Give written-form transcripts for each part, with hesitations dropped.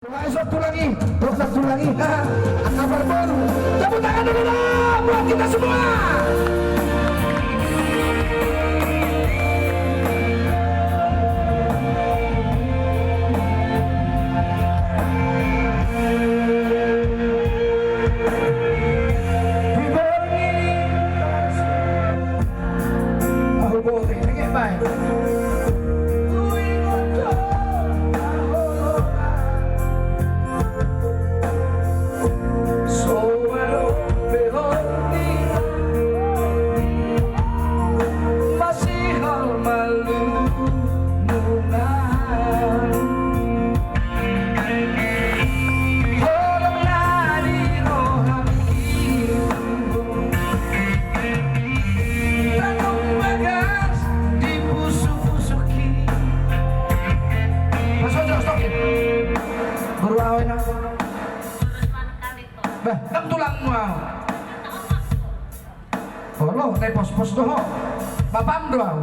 Satu lagi, satu lagi. Kabar baru. Tepuk tangan dulu dong buat kita semua. Nang tulang mau. Bolo nek pos-pos doh. Bapam doh.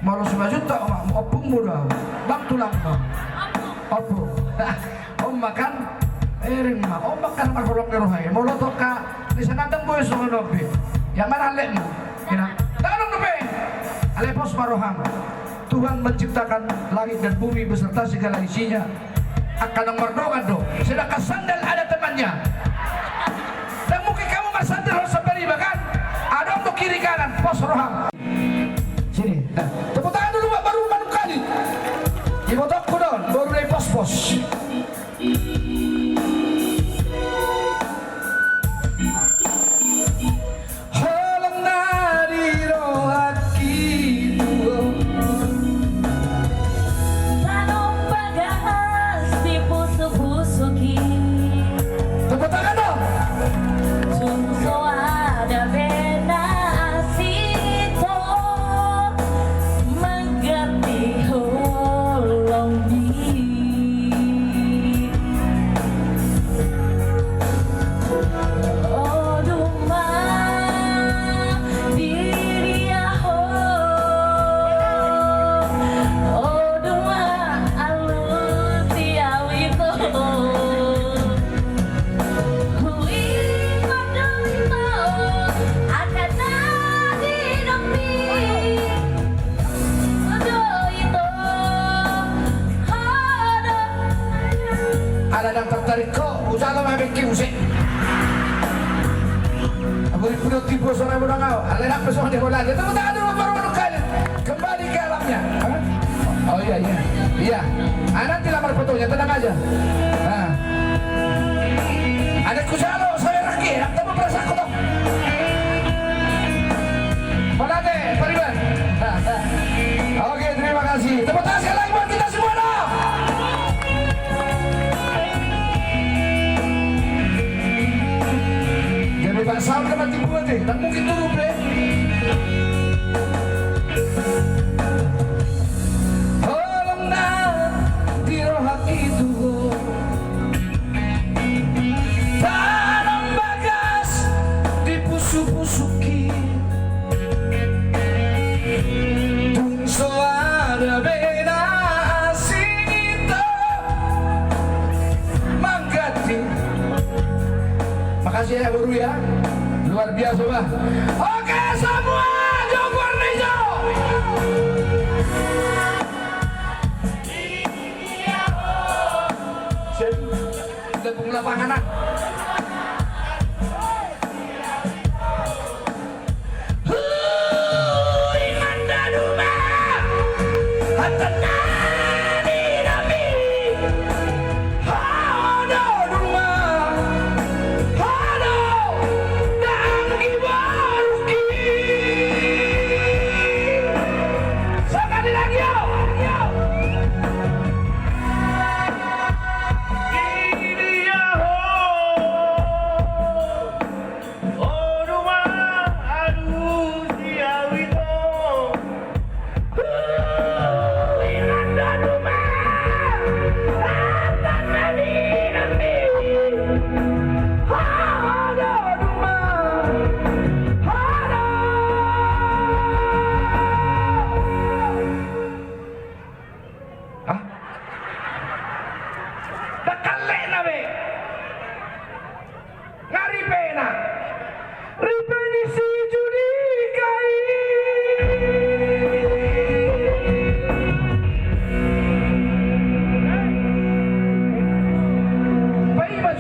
Malu 1 juta opung doh. Bang tulang doh. Opo. Om makan ering mah. Om makan marholong kerohai. Molo toka di sana teng boy so nobe. Yang mana lek mu? Kina. Tangan nobe. Ale pos marohang. Tuhan menciptakan langit dan bumi beserta segala isinya. Akan merdeka do. Sedangkan sandal ada temannya. Dan mungkin kamu mas sandal harus beri bahkan ada untuk kiri kanan pos rohang. Sini. Tepuk tangan dulu Pak baru manu kali. Dibotok kudon baru dari pos-pos. Ada yang tertarik kok, usaha lo main musik. Aku dipudut tipu sore muda kau. Alenak besok di bola. Dia tepuk tangan dulu baru menukar. Kembali ke alamnya. Oh iya iya, iya. Nanti lamar fotonya, tenang aja. Nah. Ada kusalo, saya lagi. Temu perasa aku dong. Polate, Pariban. Oke, terima kasih. Tepuk tangan sekali lagi buat kita semua dong. Pak Sam dapat dibuat deh, tak mungkin turun deh. Tolong nak dirohak itu tanam bagas dipusuk-pusuki tungso ada beda asing itu manggati. Makasih ya guru ya. Luar biasa bah. Oke semua Jogor Nijo. Tepung lapangan.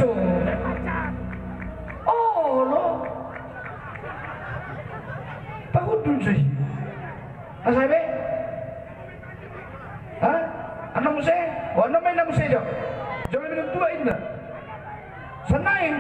so. Oh, lo. Takut dun sih. Asabe? Hah? Anak mo siya? O ano may namu siya? Jangan minum tua inna. Sanain.